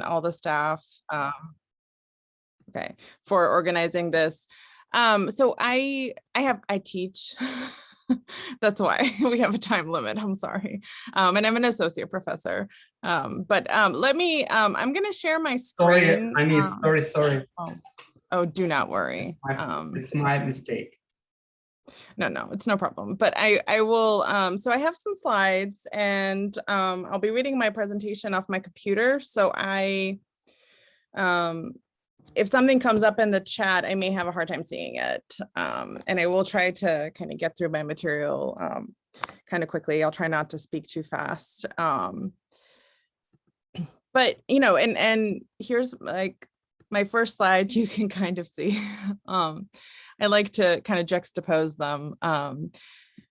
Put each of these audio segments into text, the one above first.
all the staff, okay, for organizing this. So I teach. That's why we have a time limit. I'm sorry. And I'm an associate professor. But let me, I'm going to share my screen. Sorry. Oh, do not worry. It's my mistake. No, it's no problem. But I will, so I have some slides, and I'll be reading my presentation off my computer. So if something comes up in the chat, I may have a hard time seeing it. And I will try to kind of get through my material kind of quickly. I'll try not to speak too fast. But, you know, and here's like my first slide, you can kind of see. I like to kind of juxtapose them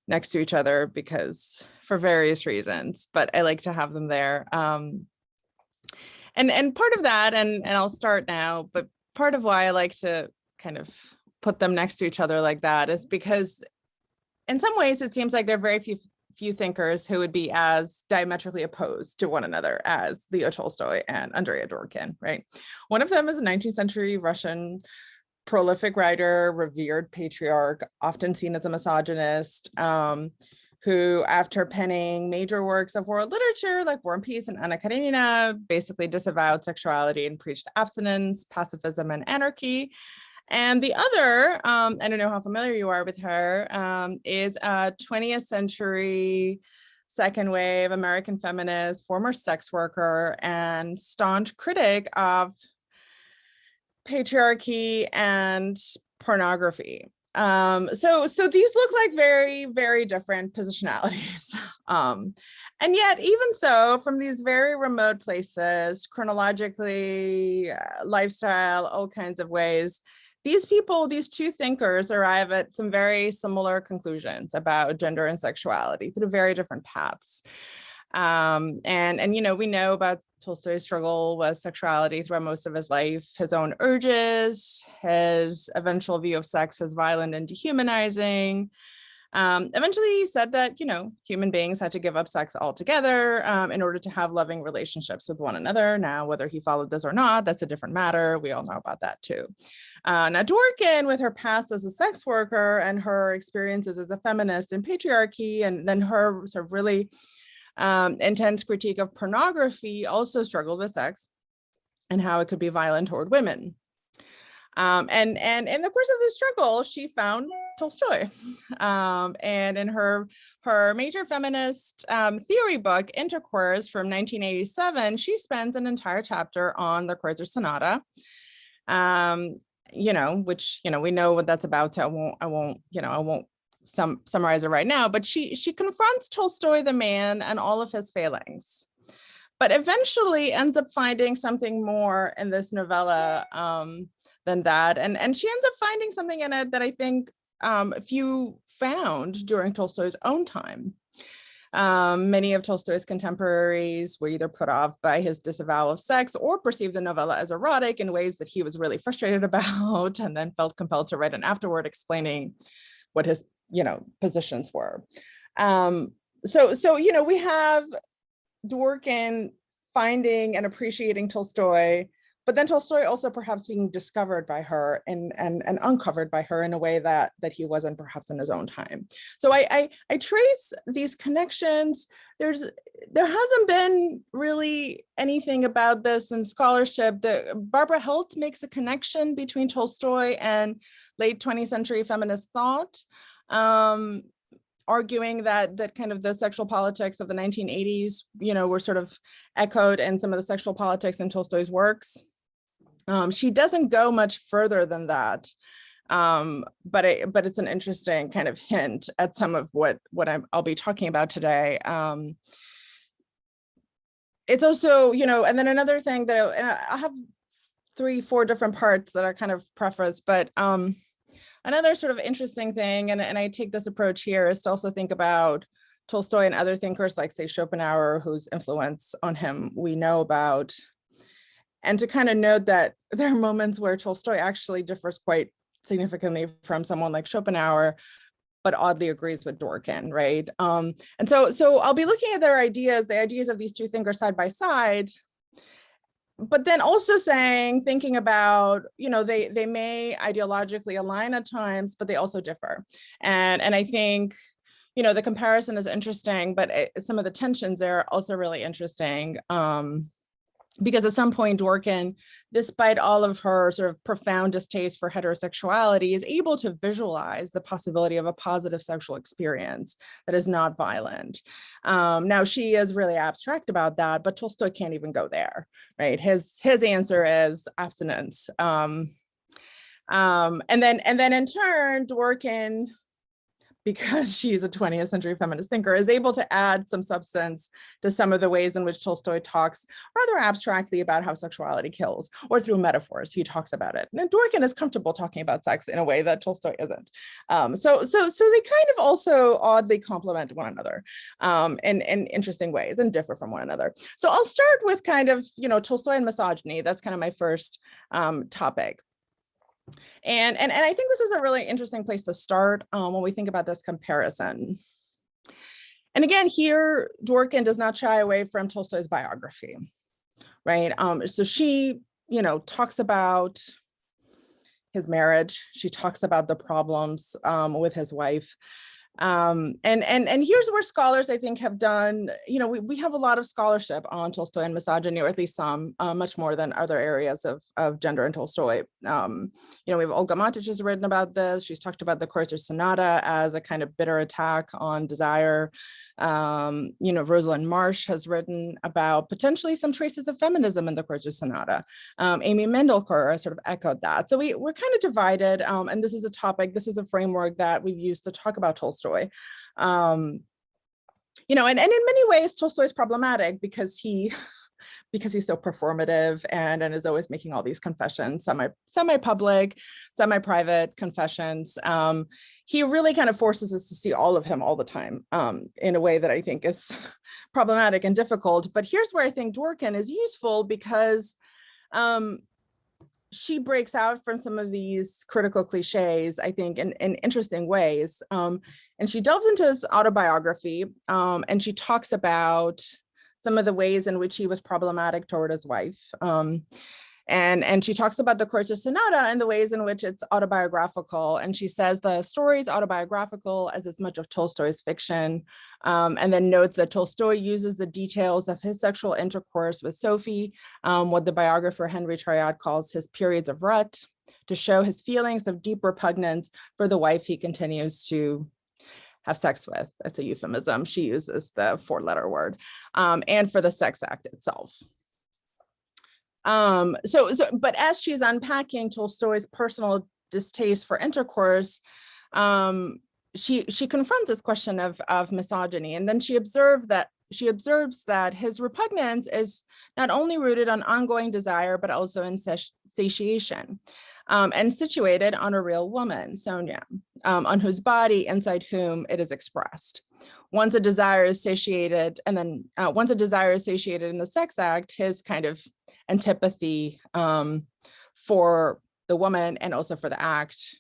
next to each other because for various reasons, but I like to have them there. And part of that, and I'll start now, but part of why I like to kind of put them next to each other like that is because in some ways it seems like there are very few thinkers who would be as diametrically opposed to one another as Leo Tolstoy and Andrea Dworkin, right? One of them is a 19th century Russian prolific writer, revered patriarch, often seen as a misogynist, who, after penning major works of world literature like War and Peace and Anna Karenina, basically disavowed sexuality and preached abstinence, pacifism, and anarchy. And the other, I don't know how familiar you are with her, is a 20th century second wave American feminist, former sex worker, and staunch critic of patriarchy and pornography. So these look like very, very different positionalities. And yet, even so, from these very remote places, chronologically, lifestyle, all kinds of ways, these people, these two thinkers, arrive at some very similar conclusions about gender and sexuality through very different paths. And you know, we know about Tolstoy's struggle with sexuality throughout most of his life, his own urges, his eventual view of sex as violent and dehumanizing. Eventually he said that, you know, human beings had to give up sex altogether in order to have loving relationships with one another. Now, whether he followed this or not, that's a different matter. We all know about that too. Now, Dworkin, with her past as a sex worker and her experiences as a feminist in patriarchy, and then her sort of really intense critique of pornography, also struggled with sex and how it could be violent toward women. And in the course of this struggle, she found Tolstoy. And in her major feminist theory book, Intercourse, from 1987, she spends an entire chapter on the Quartus Sonata, you know, which, you know, we know what that's about. So I won't summarize it right now, but she confronts Tolstoy, the man, and all of his failings, but eventually ends up finding something more in this novella than that. And she ends up finding something in it that I think few found during Tolstoy's own time. Many of Tolstoy's contemporaries were either put off by his disavowal of sex or perceived the novella as erotic in ways that he was really frustrated about, and then felt compelled to write an afterword explaining what his, you know, positions were. So you know, we have Dworkin finding and appreciating Tolstoy, but then Tolstoy also perhaps being discovered by her and uncovered by her in a way that he wasn't perhaps in his own time. So I trace these connections. There hasn't been really anything about this in scholarship. Barbara Helt makes a connection between Tolstoy and late 20th century feminist thought, arguing that kind of the sexual politics of the 1980s, you know, were sort of echoed in some of the sexual politics in Tolstoy's works. She doesn't go much further than that, but it's an interesting kind of hint at some of what I'll be talking about today. It's also, you know, and then another thing that I have 3-4 different parts that are kind of preface, but another sort of interesting thing, and I take this approach here, is to also think about Tolstoy and other thinkers like, say, Schopenhauer, whose influence on him we know about, and to kind of note that there are moments where Tolstoy actually differs quite significantly from someone like Schopenhauer, but oddly agrees with Dworkin, right? And so I'll be looking at their ideas, the ideas of these two thinkers side by side, but then also thinking about, they may ideologically align at times, but they also differ. And I think, the comparison is interesting, but some of the tensions there are also really interesting. Because at some point, Dworkin, despite all of her sort of profound distaste for heterosexuality, is able to visualize the possibility of a positive sexual experience that is not violent. Now, she is really abstract about that, but Tolstoy can't even go there, right? His answer is abstinence. And then in turn, Dworkin, because she's a 20th century feminist thinker, is able to add some substance to some of the ways in which Tolstoy talks rather abstractly about how sexuality kills, or through metaphors, he talks about it. And Dworkin is comfortable talking about sex in a way that Tolstoy isn't. So they kind of also oddly complement one another in interesting ways and differ from one another. So I'll start with kind of, Tolstoy and misogyny. That's kind of my first topic. And I think this is a really interesting place to start when we think about this comparison. And again, here, Dworkin does not shy away from Tolstoy's biography, right? So she, talks about his marriage. She talks about the problems with his wife. And here's where scholars, I think, have done, we have a lot of scholarship on Tolstoy and misogyny, or at least some, much more than other areas of gender and Tolstoy. We have Olga Matic has written about this. She's talked about the Quartus Sonata as a kind of bitter attack on desire. Rosalind Marsh has written about potentially some traces of feminism in the Quartus Sonata. Amy Mendelker has sort of echoed that. So we're kind of divided, and this is a framework that we've used to talk about Tolstoy. And in many ways, Tolstoy is problematic because he's so performative and is always making all these confessions, semi-public, semi-private confessions. He really kind of forces us to see all of him all the time in a way that I think is problematic and difficult. But here's where I think Dworkin is useful, because she breaks out from some of these critical cliches, I think, in interesting ways. And she delves into his autobiography, and she talks about some of the ways in which he was problematic toward his wife. And she talks about the Quartus Sonata and the ways in which it's autobiographical. And she says the story is autobiographical as much of Tolstoy's fiction, and then notes that Tolstoy uses the details of his sexual intercourse with Sophie, what the biographer Henry Triad calls his periods of rut, to show his feelings of deep repugnance for the wife he continues to have sex with. That's a euphemism. She uses the 4-letter word, and for the sex act itself. But as she's unpacking Tolstoy's personal distaste for intercourse, she confronts this question of misogyny, and then she observes that his repugnance is not only rooted on ongoing desire, but also in satiation, and situated on a real woman, Sonia, on whose body, inside whom it is expressed. Once a desire is satiated, and then once a desire is satiated in the sex act, his kind of antipathy for the woman and also for the act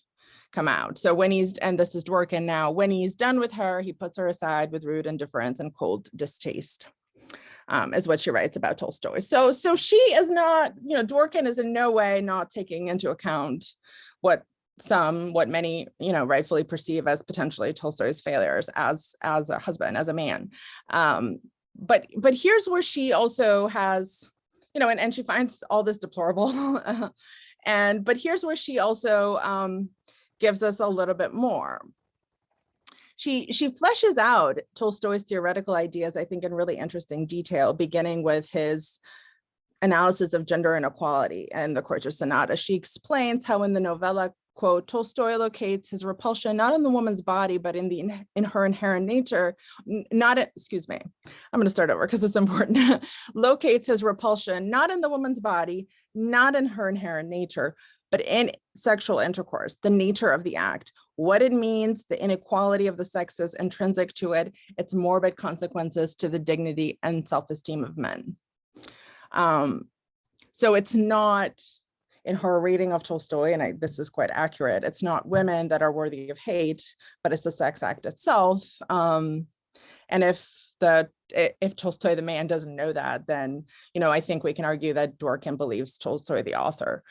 come out. So and this is Dworkin now, when he's done with her, he puts her aside with rude indifference and cold distaste, is what she writes about Tolstoy. So she is not, Dworkin is in no way not taking into account what many, rightfully perceive as potentially Tolstoy's failures as a husband, as a man. But here's where she also has, and she finds all this deplorable. But here's where she also gives us a little bit more. She fleshes out Tolstoy's theoretical ideas, I think, in really interesting detail, beginning with his analysis of gender inequality and the Quartus Sonata. She explains how in the novella, quote, Tolstoy locates his repulsion not in the woman's body, but in her inherent nature. I'm going to start over because it's important. Locates his repulsion not in the woman's body, not in her inherent nature, but in sexual intercourse, the nature of the act, what it means, the inequality of the sexes intrinsic to it, its morbid consequences to the dignity and self-esteem of men. So it's not, in her reading of Tolstoy, and this is quite accurate, it's not women that are worthy of hate, but it's the sex act itself. And if if Tolstoy the man doesn't know that, then I think we can argue that Dworkin believes Tolstoy the author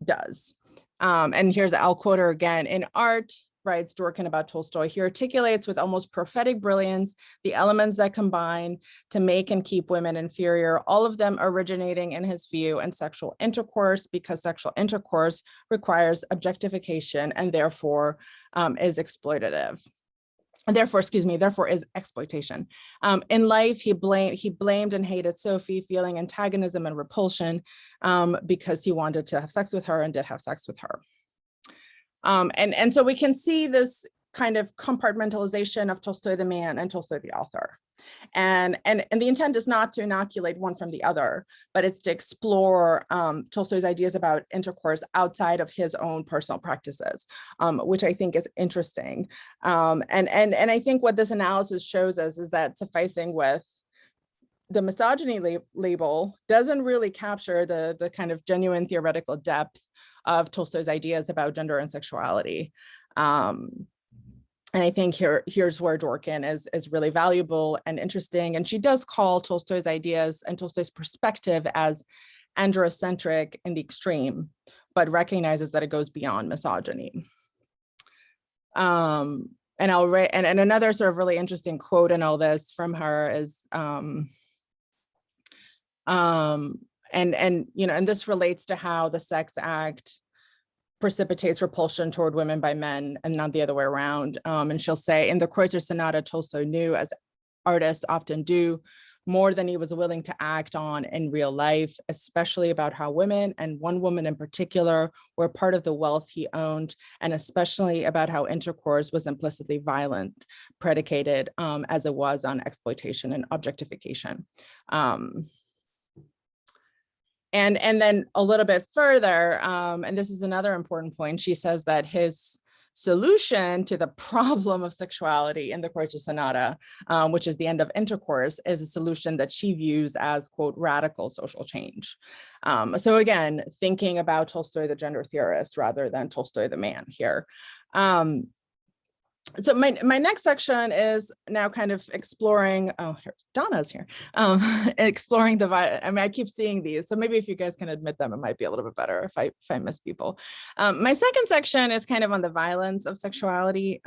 does. And I'll quote her again. In art, writes Dworkin about Tolstoy, he articulates with almost prophetic brilliance the elements that combine to make and keep women inferior, all of them originating in his view in sexual intercourse, because sexual intercourse requires objectification and therefore is exploitative. And therefore is exploitation. In life, he blamed and hated Sophie, feeling antagonism and repulsion because he wanted to have sex with her and did have sex with her. And so we can see this kind of compartmentalization of Tolstoy the man and Tolstoy the author. And the intent is not to inoculate one from the other, but it's to explore Tolstoy's ideas about intercourse outside of his own personal practices, which I think is interesting. And I think what this analysis shows us is that sufficing with the misogyny label doesn't really capture the kind of genuine theoretical depth of Tolstoy's ideas about gender and sexuality. And I think here's where Dworkin is really valuable and interesting. And she does call Tolstoy's ideas and Tolstoy's perspective as androcentric in the extreme, but recognizes that it goes beyond misogyny. And another sort of really interesting quote in all this from her is, and this relates to how the sex act precipitates repulsion toward women by men and not the other way around. And she'll say, in the Quartus Sonata, Tolstoy knew, as artists often do, more than he was willing to act on in real life, especially about how women, and one woman in particular, were part of the wealth he owned, and especially about how intercourse was implicitly violent, predicated as it was on exploitation and objectification. And then a little bit further, and this is another important point, she says that his solution to the problem of sexuality in the Quartus Sonata, which is the end of intercourse, is a solution that she views as, quote, radical social change. So again, thinking about Tolstoy, the gender theorist, rather than Tolstoy, the man here. So my next section is now kind of exploring, Donna's here, exploring I keep seeing these, so maybe if you guys can admit them, it might be a little bit better if I miss people. My second section is kind of on the violence of sexuality.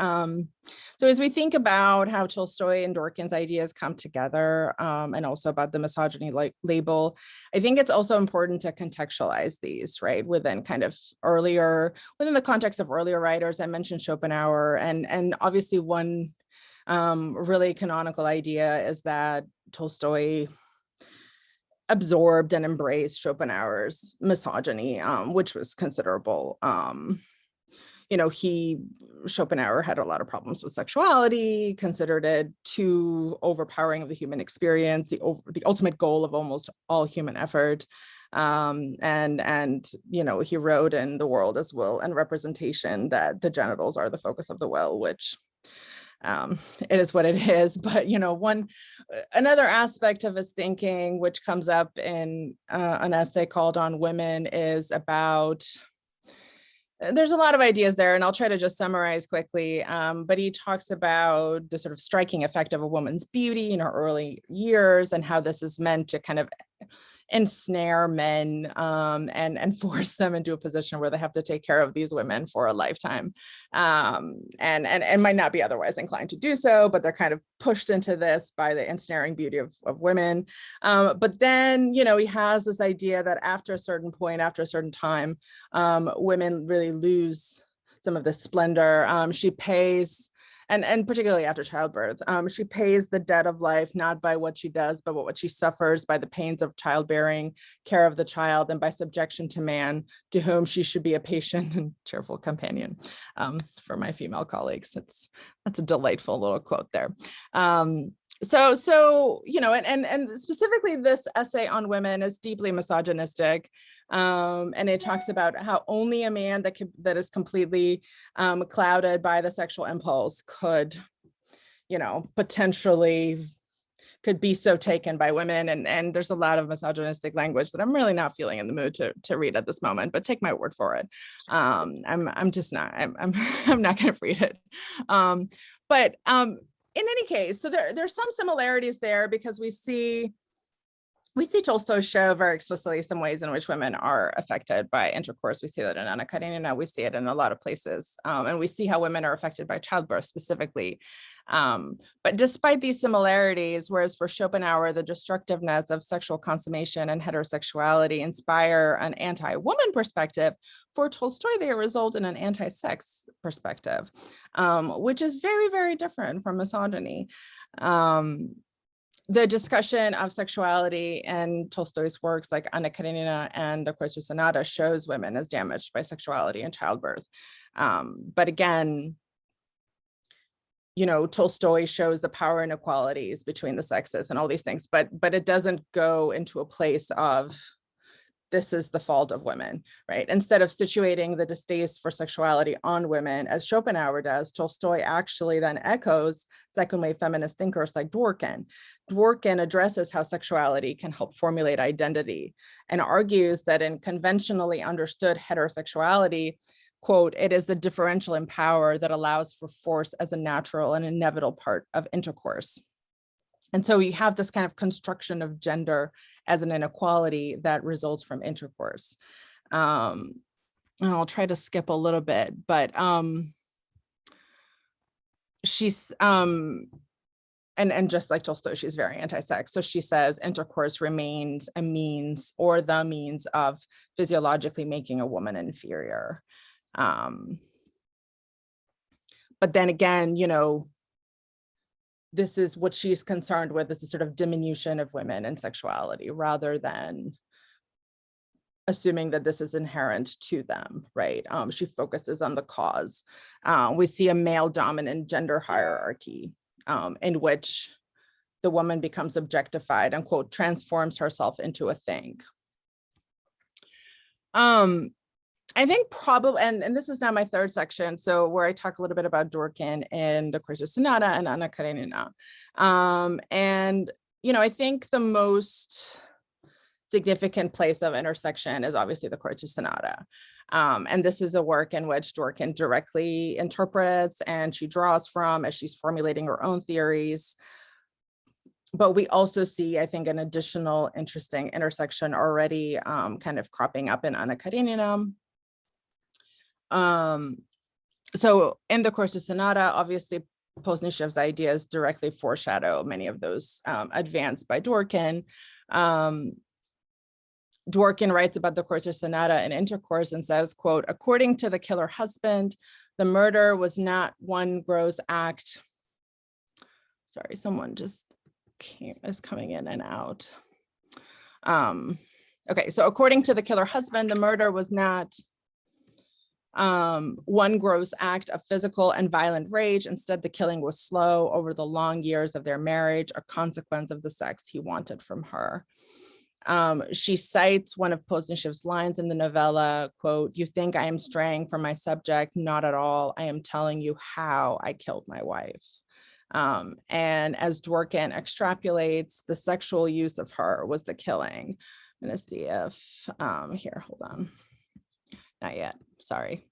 So as we think about how Tolstoy and Dworkin's ideas come together, and also about the misogyny label, I think it's also important to contextualize these, right, within the context of earlier writers. I mentioned Schopenhauer, and obviously one really canonical idea is that Tolstoy absorbed and embraced Schopenhauer's misogyny, which was considerable. Schopenhauer had a lot of problems with sexuality, considered it too overpowering of the human experience, the ultimate goal of almost all human effort. He wrote in The World as Will and Representation that the genitals are the focus of the will, which it is what it is. But another aspect of his thinking, which comes up in an essay called On Women, is about, there's a lot of ideas there, and I'll try to just summarize quickly, but he talks about the sort of striking effect of a woman's beauty in her early years, and how this is meant to kind of ensnare men and force them into a position where they have to take care of these women for a lifetime, and might not be otherwise inclined to do so, but they're kind of pushed into this by the ensnaring beauty of women. But then, he has this idea that after a certain point, after a certain time, women really lose some of the splendor. She pays, and particularly after childbirth, she pays the debt of life, not by what she does, but what she suffers by the pains of childbearing, care of the child, and by subjection to man, to whom she should be a patient and cheerful companion. For my female colleagues, that's a delightful little quote there. So specifically this essay on women is deeply misogynistic. And it talks about how only a man that is completely clouded by the sexual impulse could, potentially could be so taken by women. And there's a lot of misogynistic language that I'm really not feeling in the mood to read at this moment, but take my word for it. I'm not going to read it. any case, so there's some similarities there, because we see Tolstoy show very explicitly some ways in which women are affected by intercourse. We see that in Anna Karenina, we see it in a lot of places, and we see how women are affected by childbirth specifically. But despite these similarities, whereas for Schopenhauer, the destructiveness of sexual consummation and heterosexuality inspire an anti-woman perspective, for Tolstoy, they result in an anti-sex perspective, which is very, very different from misogyny. The discussion of sexuality in Tolstoy's works like Anna Karenina and the Quartus Sonata shows women as damaged by sexuality and childbirth. But again, Tolstoy shows the power inequalities between the sexes and all these things, but it doesn't go into a place of this is the fault of women, right? Instead of situating the distaste for sexuality on women, as Schopenhauer does, Tolstoy actually then echoes second wave feminist thinkers like Dworkin. Dworkin addresses how sexuality can help formulate identity and argues that in conventionally understood heterosexuality, quote, it is the differential in power that allows for force as a natural and inevitable part of intercourse. And so you have this kind of construction of gender as an inequality that results from intercourse. And I'll try to skip a little bit, but she's, and just like Tolstoy, she's very anti-sex. So she says intercourse remains a means or the means of physiologically making a woman inferior. But then again, this is what she's concerned with, is a sort of diminution of women and sexuality rather than assuming that this is inherent to them, right? She focuses on the cause. We see a male dominant gender hierarchy in which the woman becomes objectified and, quote, transforms herself into a thing. I think probably, and this is now my third section, so where I talk a little bit about Dworkin and the Quartus Sonata and Anna Karenina. And, I think the most significant place of intersection is obviously the Quartus Sonata. And this is a work in which Dworkin directly interprets and she draws from as she's formulating her own theories. But we also see, I think, an additional interesting intersection already kind of cropping up in Anna Karenina. So in the Quartus Sonata, obviously Posnichev's ideas directly foreshadow many of those advanced by Dworkin. Dworkin writes about the Quartus Sonata in Intercourse and says, quote, according to the killer husband, the murder was not one gross act. Sorry, someone just is coming in and out. Okay, so according to the killer husband, the murder was not one gross act of physical and violent rage. Instead, the killing was slow over the long years of their marriage, a consequence of the sex he wanted from her. She cites one of Posnichev's lines in the novella, quote, you think I am straying from my subject? Not at all. I am telling you how I killed my wife. And as Dworkin extrapolates, the sexual use of her was the killing. I'm gonna see if, here, hold on. Not yet, sorry.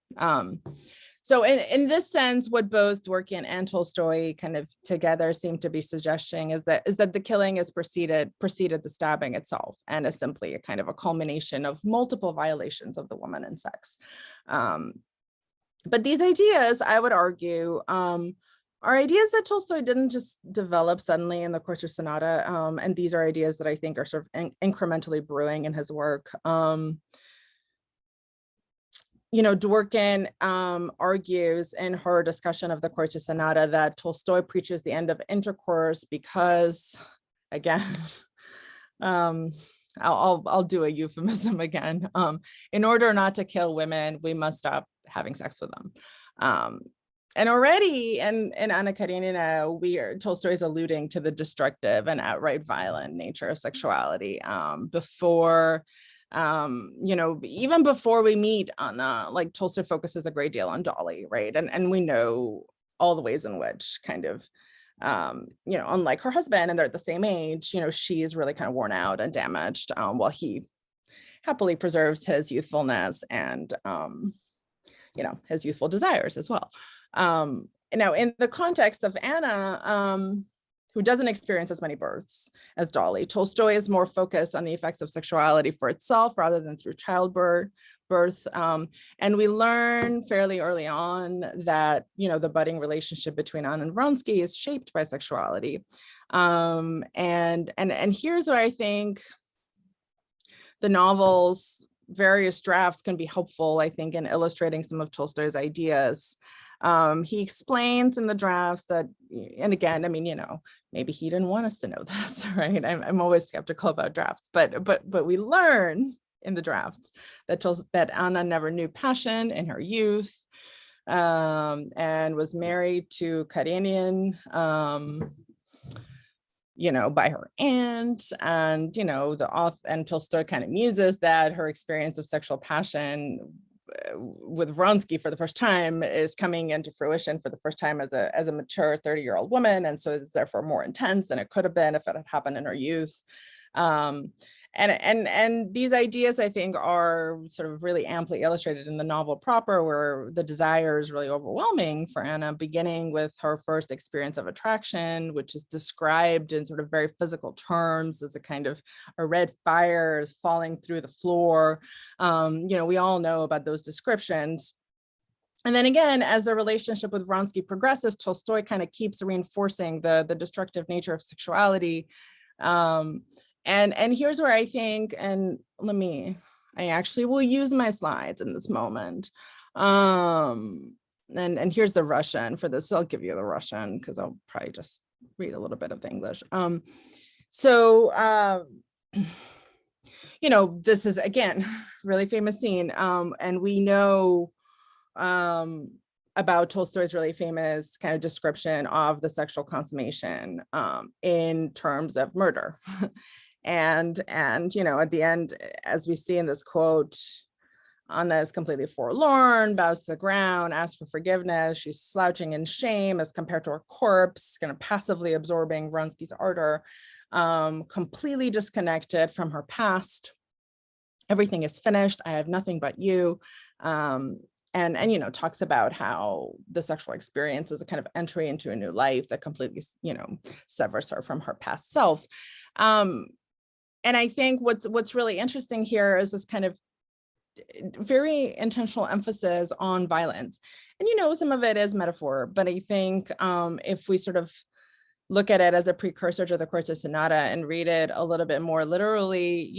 So in this sense, what both Dworkin and Tolstoy kind of together seem to be suggesting is that the killing is preceded the stabbing itself and is simply a kind of a culmination of multiple violations of the woman and sex. But these ideas, I would argue, are ideas that Tolstoy didn't just develop suddenly in the Quartus Sonata, and these are ideas that I think are sort of incrementally brewing in his work. Dworkin argues in her discussion of the Quartus Sonata that Tolstoy preaches the end of intercourse because, again, I'll do a euphemism again. In order not to kill women, we must stop having sex with them. And already in Anna Karenina, Tolstoy is alluding to the destructive and outright violent nature of sexuality even before we meet Anna, like Tolstoy focuses a great deal on Dolly, right? And we know all the ways in which kind of, unlike her husband, and they're at the same age, she is really kind of worn out and damaged while he happily preserves his youthfulness and, his youthful desires as well. now in the context of Anna, who doesn't experience as many births as Dolly, Tolstoy is more focused on the effects of sexuality for itself rather than through childbirth. And we learn fairly early on that, the budding relationship between Anna and Vronsky is shaped by sexuality. And here's where I think the novel's various drafts can be helpful, I think, in illustrating some of Tolstoy's ideas. He explains in the drafts that, and again, I mean, maybe he didn't want us to know this, right? I'm always skeptical about drafts, but we learn in the drafts that Anna never knew passion in her youth, and was married to Karenina, by her aunt, and the author and Tolstoy kind of muses that her experience of sexual passion with Vronsky for the first time is coming into fruition for the first time as a mature 30-year-old woman, and so it's therefore more intense than it could have been if it had happened in her youth. And these ideas, I think, are sort of really amply illustrated in the novel proper, where the desire is really overwhelming for Anna, beginning with her first experience of attraction, which is described in sort of very physical terms as a kind of a red fire is falling through the floor. We all know about those descriptions. And then again, as the relationship with Vronsky progresses, Tolstoy kind of keeps reinforcing the destructive nature of sexuality. And here's where I think, and I actually will use my slides in this moment. And here's the Russian for this. So I'll give you the Russian because I'll probably just read a little bit of the English. This is, again, really famous scene. And we know about Tolstoy's really famous kind of description of the sexual consummation in terms of murder. And at the end, as we see in this quote, Anna is completely forlorn, bows to the ground, asks for forgiveness. She's slouching in shame as compared to her corpse, kind of passively absorbing Vronsky's ardor, completely disconnected from her past. Everything is finished. I have nothing but you. And talks about how the sexual experience is a kind of entry into a new life that completely, severs her from her past self. And I think what's really interesting here is this kind of very intentional emphasis on violence. And, some of it is metaphor, but I think if we sort of look at it as a precursor to the Quartus Sonata and read it a little bit more literally,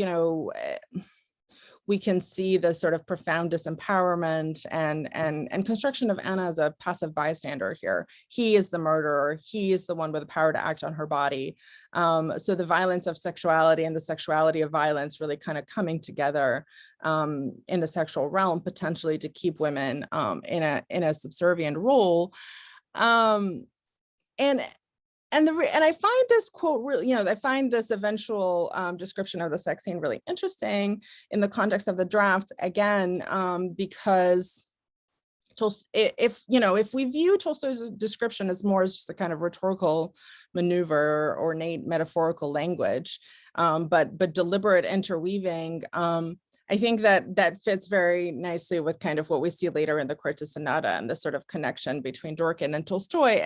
we can see the sort of profound disempowerment and construction of Anna as a passive bystander here. He is the murderer. He is the one with the power to act on her body. So the violence of sexuality and the sexuality of violence really kind of coming together in the sexual realm, potentially to keep women in a subservient role. And I find this quote really, I find this eventual description of the sex scene really interesting in the context of the drafts, again, because if we view Tolstoy's description as more as just a kind of rhetorical maneuver, ornate metaphorical language, but deliberate interweaving, I think that fits very nicely with kind of what we see later in the Quartus Sonata and the sort of connection between Dworkin and Tolstoy.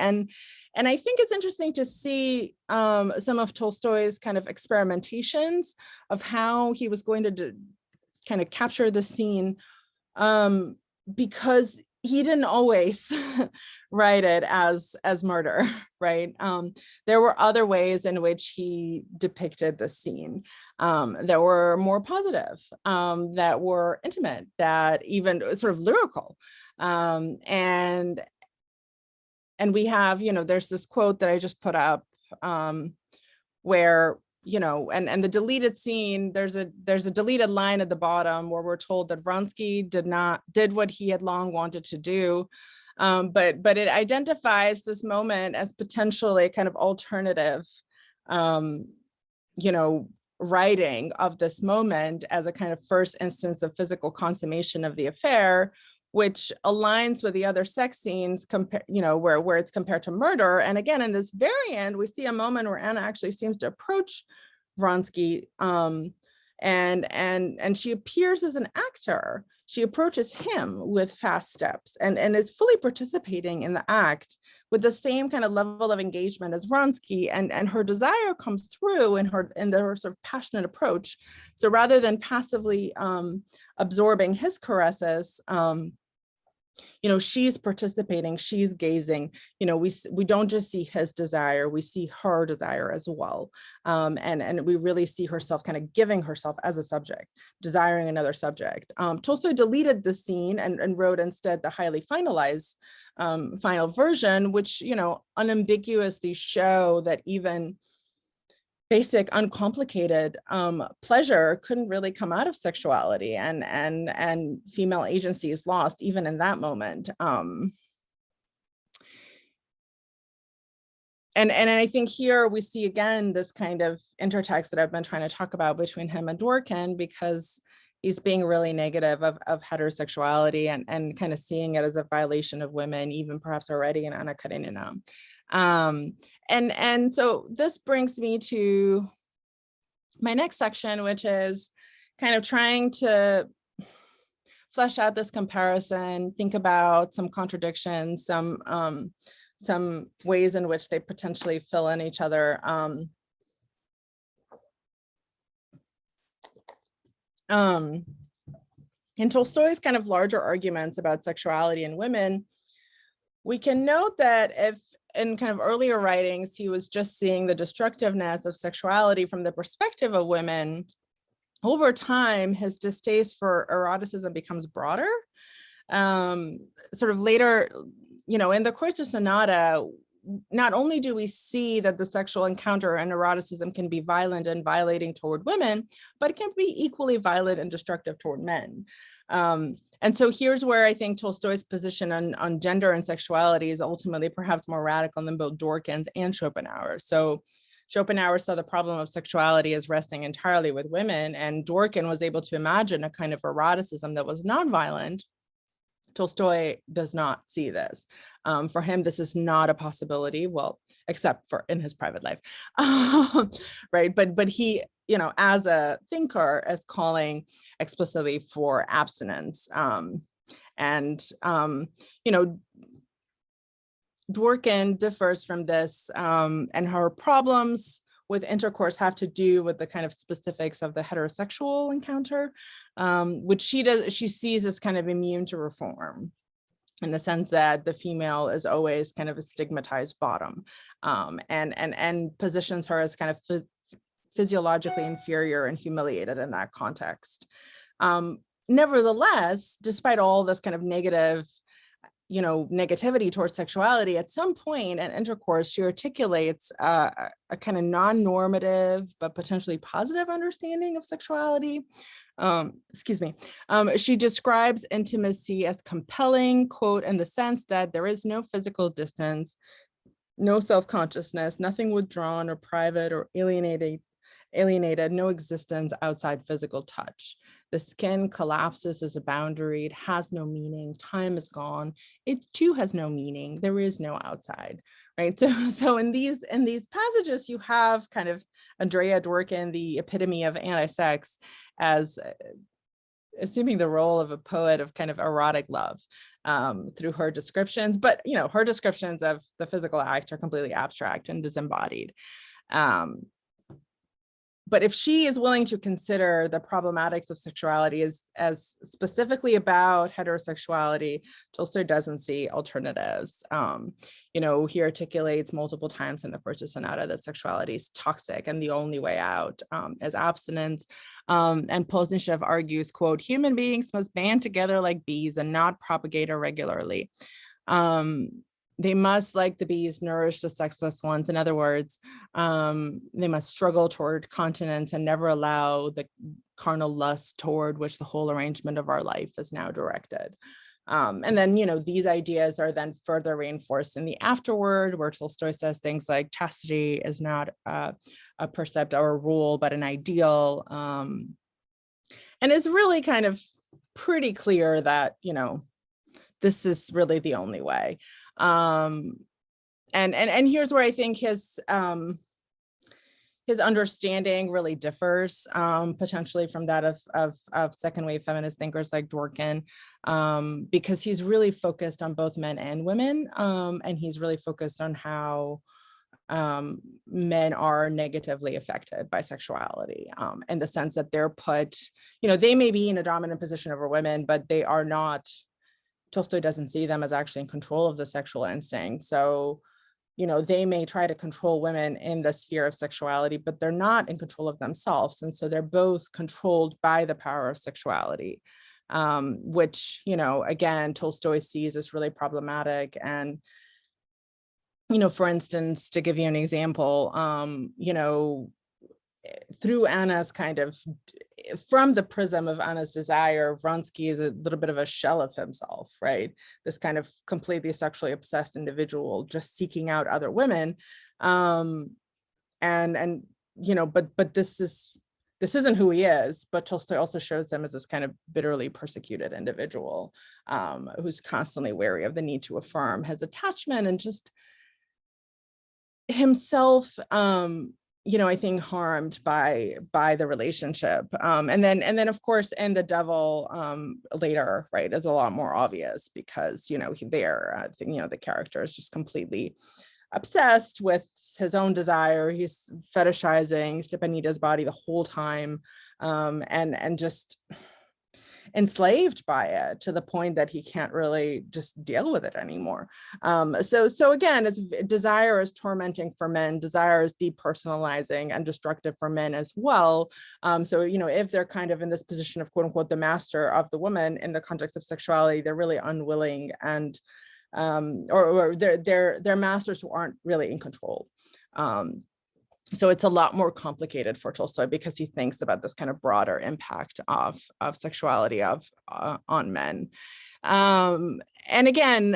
And I think it's interesting to see some of Tolstoy's kind of experimentations of how he was going to kind of capture the scene, because he didn't always write it as murder, right? There were other ways in which he depicted the scene that were more positive, that were intimate, that even sort of lyrical. And we have, there's this quote that I just put up where, and the deleted scene, there's a deleted line at the bottom where we're told that Vronsky did what he had long wanted to do. But it identifies this moment as potentially kind of alternative, writing of this moment as a kind of first instance of physical consummation of the affair, which aligns with the other sex scenes, where it's compared to murder. And again, in this variant, we see a moment where Anna actually seems to approach Vronsky and she appears as an actor. She approaches him with fast steps and is fully participating in the act with the same kind of level of engagement as Vronsky, and her desire comes through in her sort of passionate approach. So rather than passively absorbing his caresses, she's participating, she's gazing. We don't just see his desire, we see her desire as well. And we really see herself kind of giving herself as a subject, desiring another subject. Tolstoy deleted the scene and wrote instead the highly finalized final version, which, unambiguously show that even basic, uncomplicated pleasure couldn't really come out of sexuality, and female agency is lost even in that moment. And I think here we see again this kind of intertext that I've been trying to talk about between him and Dworkin, because he's being really negative of heterosexuality and kind of seeing it as a violation of women, even perhaps already in Anna Karenina. And so this brings me to my next section, which is kind of trying to flesh out this comparison, think about some contradictions, some ways in which they potentially fill in each other. In Tolstoy's kind of larger arguments about sexuality and women, we can note that if in kind of earlier writings, he was just seeing the destructiveness of sexuality from the perspective of women, over time, his distaste for eroticism becomes broader. Sort of later, in the Quartus Sonata, not only do we see that the sexual encounter and eroticism can be violent and violating toward women, but it can be equally violent and destructive toward men. And so here's where I think Tolstoy's position on gender and sexuality is ultimately perhaps more radical than both Dworkin's and Schopenhauer's. So Schopenhauer saw the problem of sexuality as resting entirely with women, and Dworkin was able to imagine a kind of eroticism that was nonviolent. Tolstoy does not see this. For him, this is not a possibility, well, except for in his private life, right? But he, as a thinker, is calling explicitly for abstinence. Dworkin differs from this, and her problems with intercourse have to do with the kind of specifics of the heterosexual encounter, which she sees as kind of immune to reform, in the sense that the female is always kind of a stigmatized bottom, and positions her as kind of physiologically inferior and humiliated in that context. Nevertheless, despite all this kind of negativity towards sexuality, at some point in intercourse, she articulates a kind of non-normative but potentially positive understanding of sexuality. She describes intimacy as compelling, quote, in the sense that there is no physical distance, no self-consciousness, nothing withdrawn or private or alienated, no existence outside physical touch. The skin collapses as a boundary, it has no meaning, time is gone, it too has no meaning, there is no outside, right? So in these passages, you have kind of Andrea Dworkin, the epitome of anti-sex, as assuming the role of a poet of kind of erotic love through her descriptions, but her descriptions of the physical act are completely abstract and disembodied. But if she is willing to consider the problematics of sexuality as specifically about heterosexuality, Tolstoy doesn't see alternatives. He articulates multiple times in the Quartus Sonata that sexuality is toxic and the only way out is abstinence. And Posnichev argues, quote, human beings must band together like bees and not propagate irregularly. They must, like the bees, nourish the sexless ones. In other words, they must struggle toward continence and never allow the carnal lust toward which the whole arrangement of our life is now directed. And then, these ideas are then further reinforced in the afterword, where Tolstoy says things like chastity is not a precept or a rule, but an ideal. And it's really kind of pretty clear that, this is really the only way. And here's where I think his his understanding really differs potentially from that of second wave feminist thinkers like Dworkin, because he's really focused on both men and women, and he's really focused on how men are negatively affected by sexuality, in the sense that they're put, they may be in a dominant position over women, but they are not, Tolstoy doesn't see them as actually in control of the sexual instinct. So, they may try to control women in the sphere of sexuality, but they're not in control of themselves. And so they're both controlled by the power of sexuality, which, again, Tolstoy sees as really problematic. And for instance, to give you an example, through Anna's from the prism of Anna's desire, Vronsky is a little bit of a shell of himself, right? This kind of completely sexually obsessed individual just seeking out other women. But this isn't who he is, but Tolstoy also shows him as this kind of bitterly persecuted individual, who's constantly wary of the need to affirm his attachment and just himself, I think harmed by the relationship. And then of course, and the devil later, right, is a lot more obvious because, the character is just completely obsessed with his own desire. He's fetishizing Stepanita's body the whole time, and just enslaved by it to the point that he can't really just deal with it anymore. So again, it's desire is tormenting for men, desire is depersonalizing and destructive for men as well. So if they're kind of in this position of quote unquote the master of the woman in the context of sexuality, they're really unwilling and or they're masters who aren't really in control. So it's a lot more complicated for Tolstoy because he thinks about this kind of broader impact of sexuality on men. And again,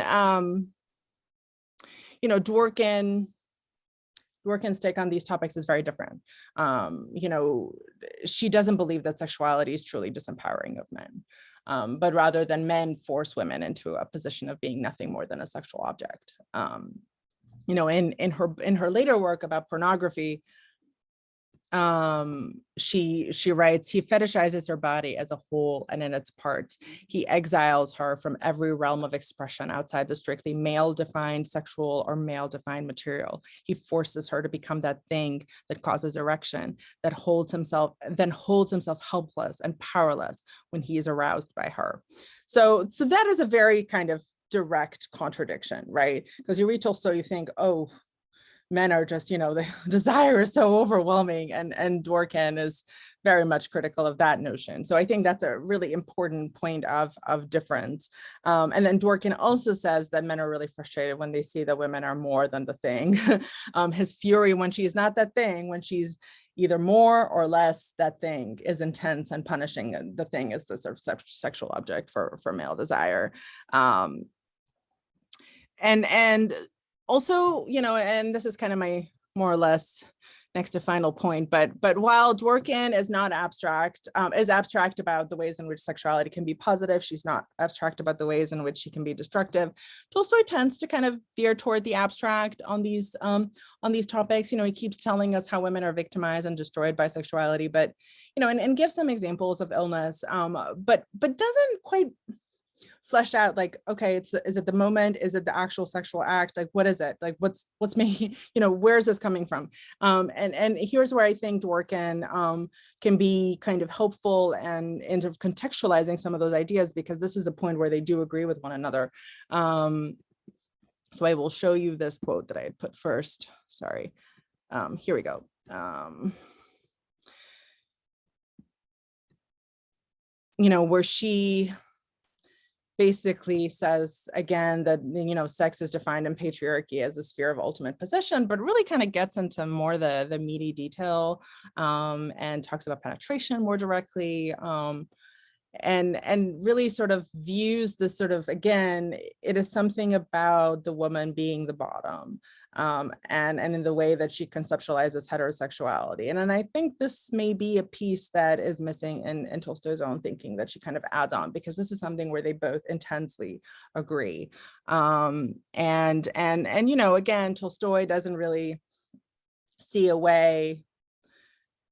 Dworkin's take on these topics is very different. She doesn't believe that sexuality is truly disempowering of men, but rather than men force women into a position of being nothing more than a sexual object. In her later work about pornography, she writes, he fetishizes her body as a whole and in its parts. He exiles her from every realm of expression outside the strictly male-defined sexual or male-defined material. He forces her to become that thing that causes erection, that holds himself helpless and powerless when he is aroused by her. So that is a very kind of direct contradiction, right? Because you read Tolstoy, you think, oh, men are just, the desire is so overwhelming, and Dworkin is very much critical of that notion. So I think that's a really important point of difference. And then Dworkin also says that men are really frustrated when they see that women are more than the thing. His fury when she's not that thing, when she's either more or less that thing, is intense and punishing. And the thing is the sort of sexual object for male desire. And also, and this is kind of my more or less next to final point, but while Dworkin is not abstract, is abstract about the ways in which sexuality can be positive, she's not abstract about the ways in which she can be destructive. Tolstoy tends to kind of veer toward the abstract on these topics. He keeps telling us how women are victimized and destroyed by sexuality, but and gives some examples of illness, but doesn't quite flesh out, like, okay, is it the moment, is it the actual sexual act, like what is it, like what's making, where's this coming from? And here's where I think Dworkin can be kind of helpful and in terms of contextualizing some of those ideas, because this is a point where they do agree with one another. So I will show you this quote that I had put first. Sorry. Here we go. Where she basically says again that sex is defined in patriarchy as a sphere of ultimate possession, but really kind of gets into more the meaty detail, and talks about penetration more directly, and really sort of views this sort of, again, it is something about the woman being the bottom, and in the way that she conceptualizes heterosexuality. And I think this may be a piece that is missing in Tolstoy's own thinking that she kind of adds on, because this is something where they both intensely agree. And again, Tolstoy doesn't really see a way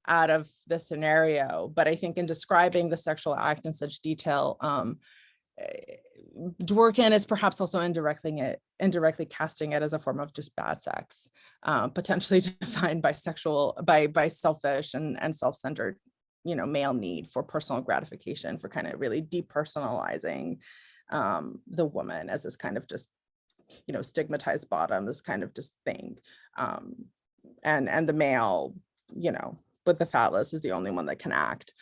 out of the scenario. But I think in describing the sexual act in such detail, Dworkin is perhaps also indirectly casting it as a form of just bad sex, potentially defined by selfish and self-centered, male need for personal gratification, for kind of really depersonalizing the woman as this kind of just, stigmatized bottom, this kind of just thing, and the male, with the phallus is the only one that can act.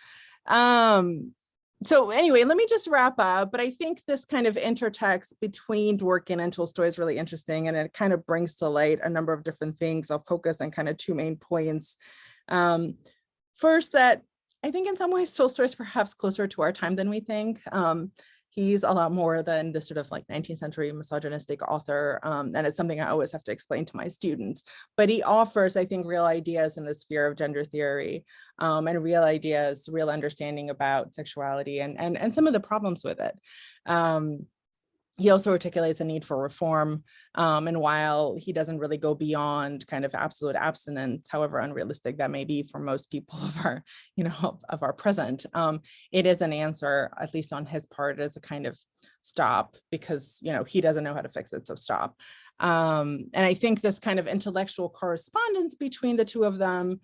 So anyway, let me just wrap up, but I think this kind of intertext between Dworkin and Tolstoy is really interesting, and it kind of brings to light a number of different things. I'll focus on kind of two main points. First, that I think in some ways Tolstoy is perhaps closer to our time than we think. He's a lot more than the sort of like 19th century misogynistic author. And it's something I always have to explain to my students, but he offers, I think, real ideas in the sphere of gender theory, and real ideas, real understanding about sexuality and some of the problems with it. He also articulates a need for reform. And while he doesn't really go beyond kind of absolute abstinence, however unrealistic that may be for most people of our, of our present, it is an answer, at least on his part, as a kind of stop, because, he doesn't know how to fix it, so stop. And I think this kind of intellectual correspondence between the two of them,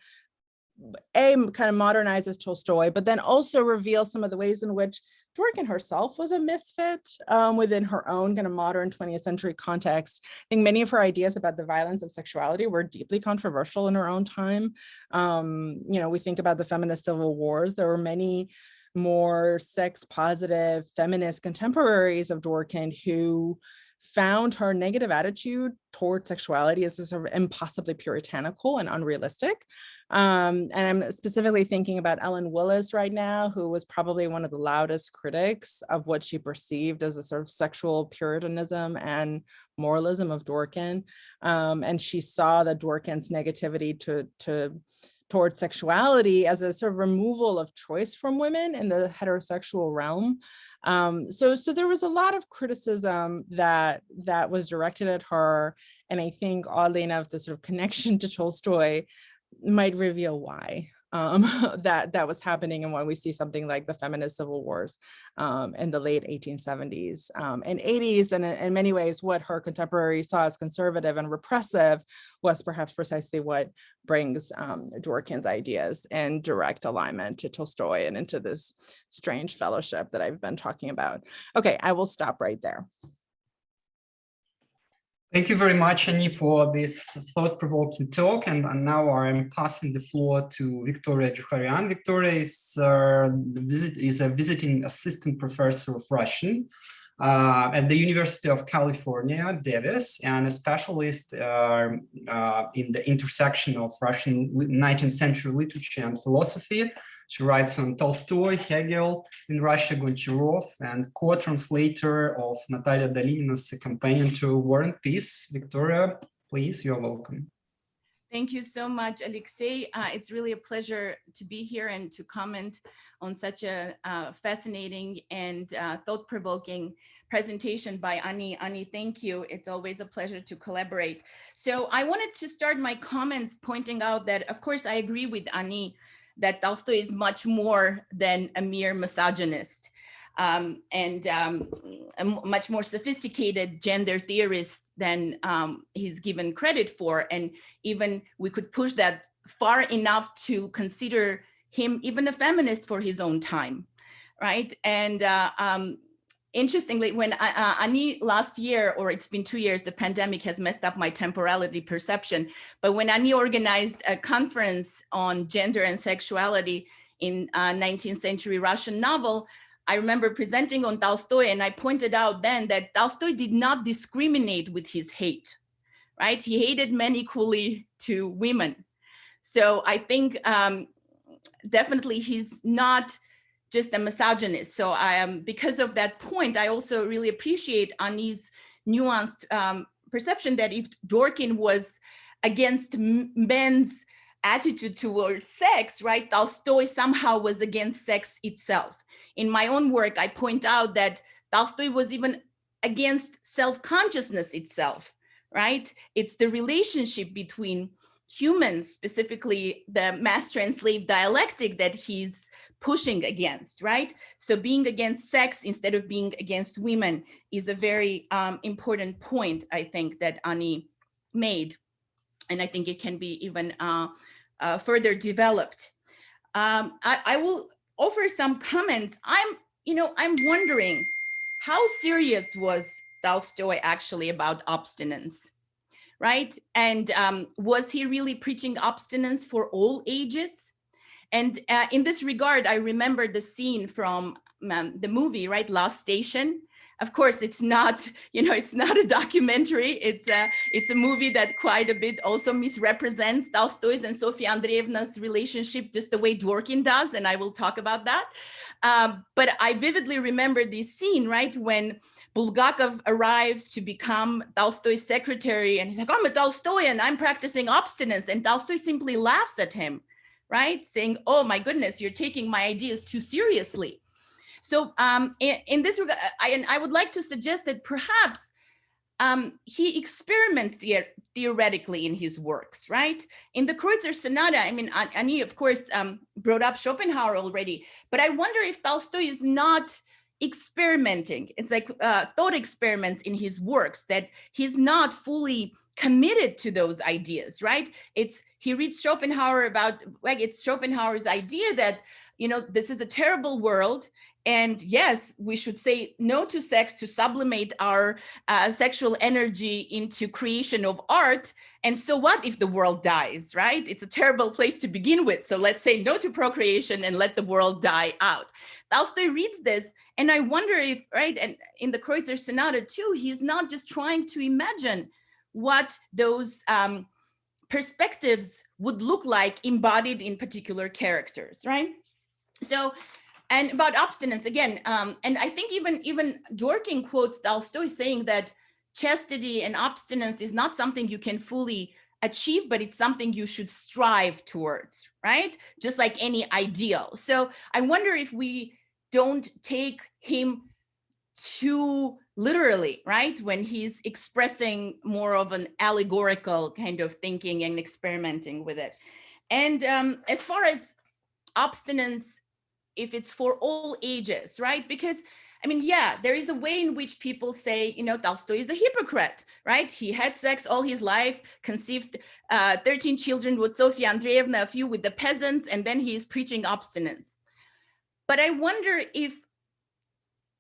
kind of modernizes Tolstoy, but then also reveals some of the ways in which Dworkin herself was a misfit within her own kind of modern 20th century context. I think many of her ideas about the violence of sexuality were deeply controversial in her own time. We think about the feminist civil wars. There were many more sex positive feminist contemporaries of Dworkin who found her negative attitude toward sexuality as sort of impossibly puritanical and unrealistic. And I'm specifically thinking about Ellen Willis right now, who was probably one of the loudest critics of what she perceived as a sort of sexual puritanism and moralism of Dworkin. And she saw that Dworkin's negativity towards sexuality as a sort of removal of choice from women in the heterosexual realm. So there was a lot of criticism that was directed at her. And I think, oddly enough, the sort of connection to Tolstoy might reveal why that was happening, and why we see something like the feminist civil wars in the late 1870s and 80s. And in many ways, what her contemporaries saw as conservative and repressive was perhaps precisely what brings Dworkin's ideas in direct alignment to Tolstoy and into this strange fellowship that I've been talking about. Okay, I will stop right there. Thank you very much, Annie, for this thought-provoking talk. And now I'm passing the floor to Victoria Jukharian. Victoria is a visiting assistant professor of Russian at the University of California, Davis, and a specialist in the intersection of Russian 19th century literature and philosophy. She writes on Tolstoy, Hegel in Russia, Goncharov, and co-translator of Natalia Dolinina's companion to War and Peace. Victoria, please, you're welcome. Thank you so much, Alexei. It's really a pleasure to be here and to comment on such a fascinating and thought-provoking presentation by Annie. Annie, thank you. It's always a pleasure to collaborate. So I wanted to start my comments pointing out that, of course, I agree with Annie that Tolstoy is much more than a mere misogynist and a much more sophisticated gender theorist than he's given credit for. And even we could push that far enough to consider him even a feminist for his own time, right? And interestingly, when Annie last year, or it's been 2 years, the pandemic has messed up my temporality perception. But when Annie organized a conference on gender and sexuality in 19th century Russian novel, I remember presenting on Tolstoy, and I pointed out then that Tolstoy did not discriminate with his hate, right? He hated men equally to women. So I think definitely he's not just a misogynist. So because of that point, I also really appreciate Annie's nuanced perception that if Dworkin was against men's attitude towards sex, right, Tolstoy somehow was against sex itself. In my own work, I point out that Tolstoy was even against self-consciousness itself, right? It's the relationship between humans, specifically the master and slave dialectic that he's pushing against, right? So being against sex instead of being against women is a very important point, I think, that Ani made. And I think it can be even further developed. I will offer some comments. I'm wondering, how serious was Tolstoy actually about abstinence, right? And was he really preaching abstinence for all ages? And in this regard, I remember the scene from the movie, right, Last Station. Of course, it's not, it's not a documentary. It's a movie that quite a bit also misrepresents Tolstoy's and Sofia Andreevna's relationship, just the way Dworkin does, and I will talk about that. But I vividly remember this scene, right, when Bulgakov arrives to become Tolstoy's secretary, and he's like, I'm a Tolstoyan, I'm practicing abstinence, and Tolstoy simply laughs at him, right, saying, oh my goodness, you're taking my ideas too seriously. So in this regard, I would like to suggest that perhaps he experiments theoretically in his works, right? In the Quartus Sonata, I mean, Ani, of course, brought up Schopenhauer already, but I wonder if Tolstoy is not experimenting. It's like thought experiments in his works, that he's not fully committed to those ideas, right? He reads Schopenhauer about, like, it's Schopenhauer's idea that, this is a terrible world. And yes, we should say no to sex to sublimate our sexual energy into creation of art. And so what if the world dies, right? It's a terrible place to begin with. So let's say no to procreation and let the world die out. Tolstoy reads this, and I wonder if, right, and in the Kreutzer Sonata too, he's not just trying to imagine what those perspectives would look like embodied in particular characters, right? So, and about abstinence again, and I think even Dworkin quotes Tolstoy saying that chastity and abstinence is not something you can fully achieve, but it's something you should strive towards, right? Just like any ideal. So I wonder if we don't take him too literally, right? When he's expressing more of an allegorical kind of thinking and experimenting with it. And as far as abstinence, if it's for all ages, right? Because I mean, yeah, there is a way in which people say, Tolstoy is a hypocrite, right? He had sex all his life, conceived 13 children with Sofia Andreevna, a few with the peasants, and then he is preaching abstinence. But I wonder if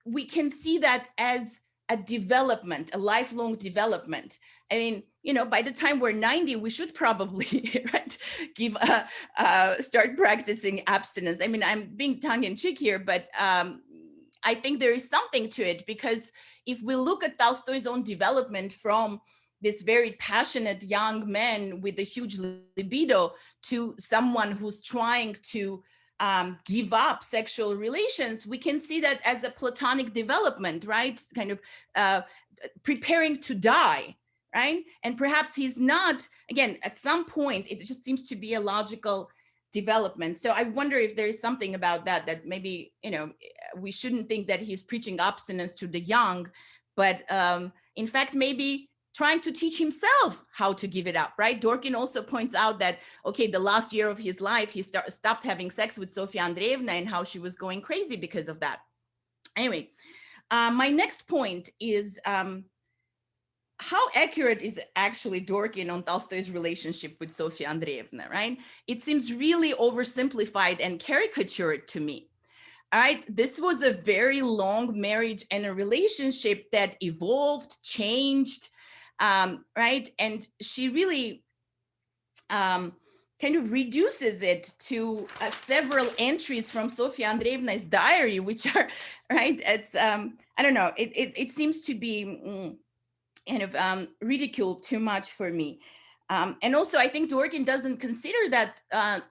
we can see that as a development, a lifelong development. I mean, by the time we're 90, we should probably, right, start practicing abstinence. I mean, I'm being tongue-in-cheek here, but I think there is something to it, because if we look at Tolstoy's own development from this very passionate young man with a huge libido to someone who's trying to give up sexual relations, we can see that as a platonic development, right? Kind of preparing to die, right? And perhaps he's not, again, at some point, it just seems to be a logical development. So I wonder if there is something about that maybe, we shouldn't think that he's preaching abstinence to the young, but in fact, maybe trying to teach himself how to give it up, right? Dworkin also points out that, okay, the last year of his life, he stopped having sex with Sofia Andreevna and how she was going crazy because of that. Anyway, my next point is how accurate is actually Dworkin on Tolstoy's relationship with Sofia Andreevna, right? It seems really oversimplified and caricatured to me. All right, this was a very long marriage and a relationship that evolved, changed, right? And she really kind of reduces it to several entries from Sofia Andreevna's diary, which are, right, it's, I don't know, it seems to be kind of ridiculed too much for me. And also, I think Dworkin doesn't consider that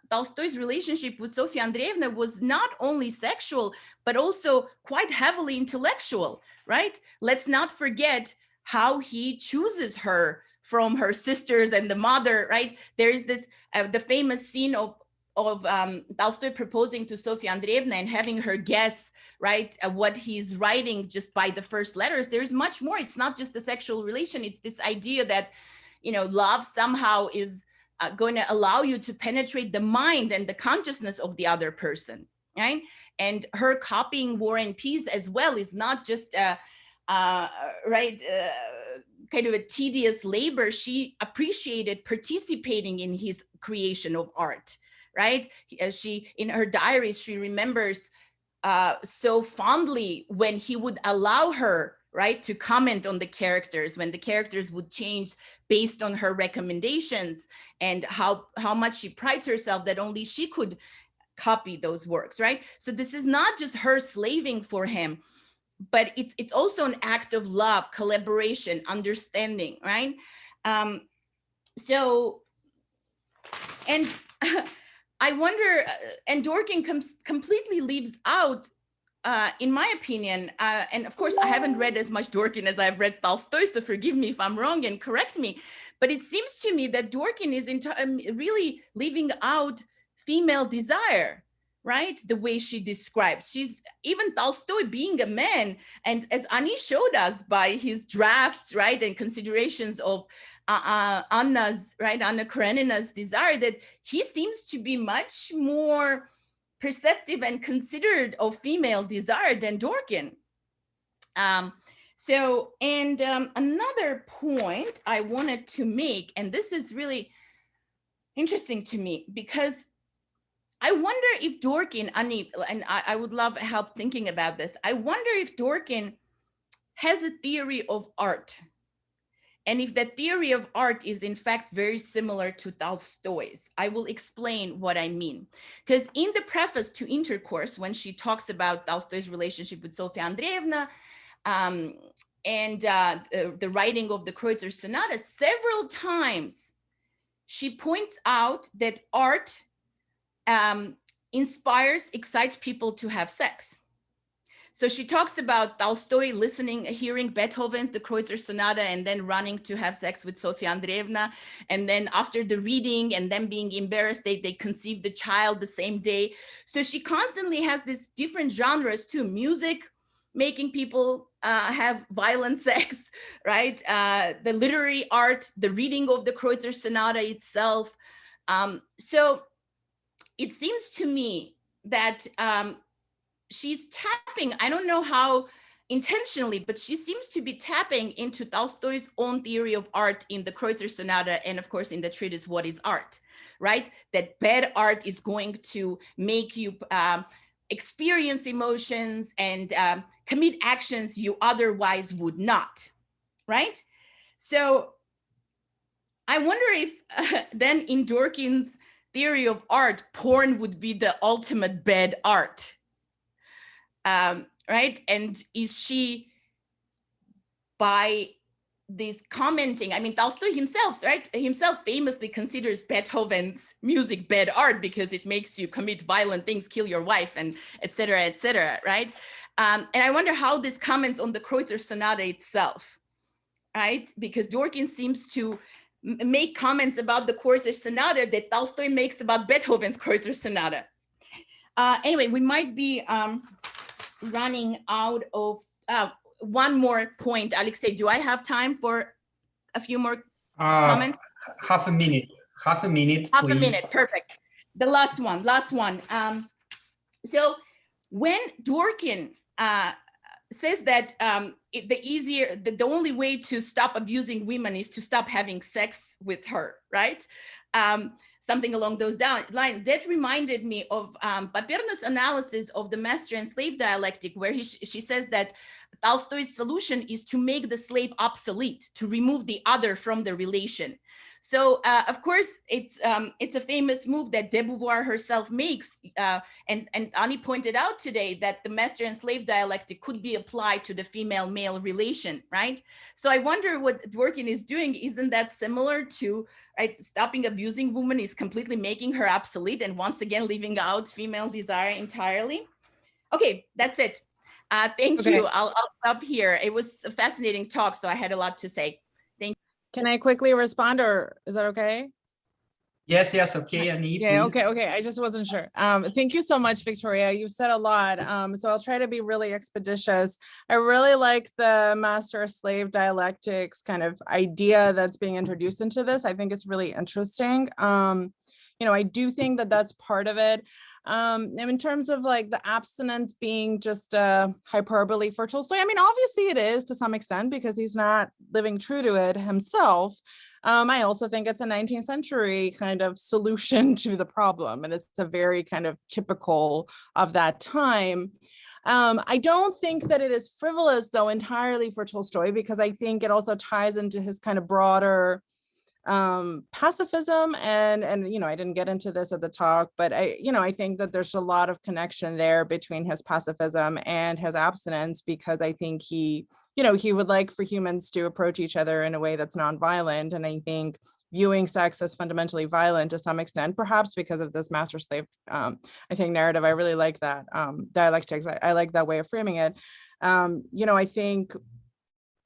Tolstoy's relationship with Sofia Andreevna was not only sexual, but also quite heavily intellectual, right? Let's not forget how he chooses her from her sisters and the mother, right? There is this, the famous scene of Tolstoy proposing to Sofia Andreevna and having her guess, right, what he's writing just by the first letters. There's much more. It's not just a sexual relation. It's this idea that, love somehow is going to allow you to penetrate the mind and the consciousness of the other person, right? And her copying War and Peace as well is not just kind of a tedious labor. She appreciated participating in his creation of art, right? She, in her diaries, she remembers so fondly when he would allow her, right, to comment on the characters, when the characters would change based on her recommendations, and how much she prides herself that only she could copy those works, right? So this is not just her slaving for him, but it's also an act of love, collaboration, understanding, right? So, and I wonder, and Dworkin completely leaves out, in my opinion, and of course I haven't read as much Dworkin as I've read Tolstoy, so forgive me if I'm wrong and correct me, but it seems to me that Dworkin is really leaving out female desire, right? The way she describes, she's, even Tolstoy being a man, and as Ani showed us by his drafts, right, and considerations of Anna's, right, Anna Karenina's desire, that he seems to be much more perceptive and considerate of female desire than Dworkin. Another point I wanted to make, and this is really interesting to me, because I wonder if Dworkin, Ani, and I would love help thinking about this. I wonder if Dworkin has a theory of art, and if that theory of art is in fact very similar to Tolstoy's. I will explain what I mean. Because in the preface to Intercourse, when she talks about Tolstoy's relationship with Sofia Andreevna, and the writing of the Kreutzer Sonata, several times she points out that art inspires, excites people to have sex. So she talks about Tolstoy hearing Beethoven's The Kreutzer Sonata, and then running to have sex with Sofia Andreevna. And then after the reading and then being embarrassed, they conceive the child the same day. So she constantly has these different genres too. Music, making people have violent sex, right? The literary art, the reading of the Kreutzer Sonata itself. So it seems to me that she's tapping, I don't know how intentionally, but she seems to be tapping into Tolstoy's own theory of art in the Kreutzer Sonata, and of course in the treatise, What is Art, right? That bad art is going to make you experience emotions and commit actions you otherwise would not, right? So I wonder if then in Dworkin's theory of art, porn would be the ultimate bad art. Right? And is she, by this commenting, I mean, Tolstoy himself, right? Himself famously considers Beethoven's music bad art because it makes you commit violent things, kill your wife, and et cetera, right? And I wonder how this comments on the Kreutzer Sonata itself, right? Because Dworkin seems to make comments about the Kreutzer Sonata that Tolstoy makes about Beethoven's Kreutzer Sonata. Anyway, we might be running out of one more point. Alexei, do I have time for a few more comments? Half a minute, please. Half a minute, perfect. The last one. So when Dworkin says that the only way to stop abusing women is to stop having sex with her, right? Something along those lines. That reminded me of Paperna's analysis of the master and slave dialectic, where she says that Tolstoy's solution is to make the slave obsolete, to remove the other from the relation. So of course, it's a famous move that de Beauvoir herself makes, and Ani pointed out today that the master and slave dialectic could be applied to the female-male relation, right? So I wonder what Dworkin is doing. Isn't that similar to, right, stopping abusing women is completely making her obsolete and once again leaving out female desire entirely? Okay, that's it. Thank you. I'll stop here. It was a fascinating talk, so I had a lot to say. Can I quickly respond, or is that okay? Yes, okay, Annie, Yeah, please. okay. I just wasn't sure. Thank you so much, Victoria. You said a lot. So I'll try to be really expeditious. I really like the master-slave dialectics kind of idea that's being introduced into this. I think it's really interesting. I do think that that's part of it. And in terms of like the abstinence being just a hyperbole for Tolstoy, I mean, obviously it is to some extent because he's not living true to it himself. I also think it's a 19th century kind of solution to the problem, and it's a very kind of typical of that time. I don't think that it is frivolous, though, entirely for Tolstoy, because I think it also ties into his kind of broader pacifism, and I didn't get into this at the talk, but I think that there's a lot of connection there between his pacifism and his abstinence, because I think he would like for humans to approach each other in a way that's nonviolent, and I think viewing sex as fundamentally violent to some extent, perhaps because of this master slave I think narrative. I really like that dialectics. I like that way of framing it. I think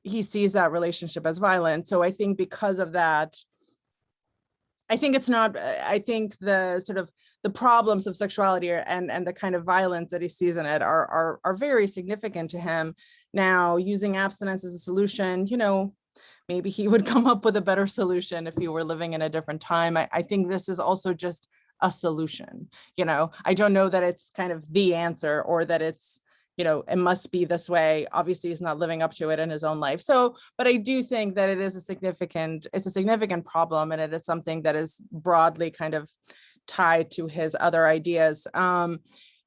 he sees that relationship as violent. So I think because of that, I think the sort of the problems of sexuality and the kind of violence that he sees in it are very significant to him. Now, using abstinence as a solution, maybe he would come up with a better solution if he were living in a different time. I think this is also just a solution. I don't know that it's kind of the answer, or that it's, it must be this way. Obviously, he's not living up to it in his own life. So, but I do think that it's a significant problem, and it is something that is broadly kind of tied to his other ideas. And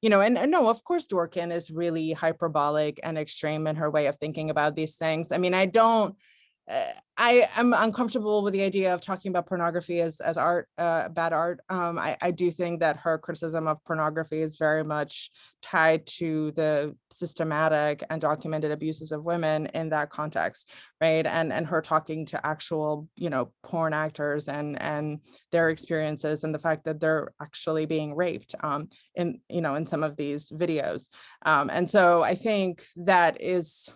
no, of course, Dworkin is really hyperbolic and extreme in her way of thinking about these things. I mean, I am uncomfortable with the idea of talking about pornography as art, bad art. I do think that her criticism of pornography is very much tied to the systematic and documented abuses of women in that context, right? And her talking to actual, porn actors and their experiences, and the fact that they're actually being raped in some of these videos. And so I think that is.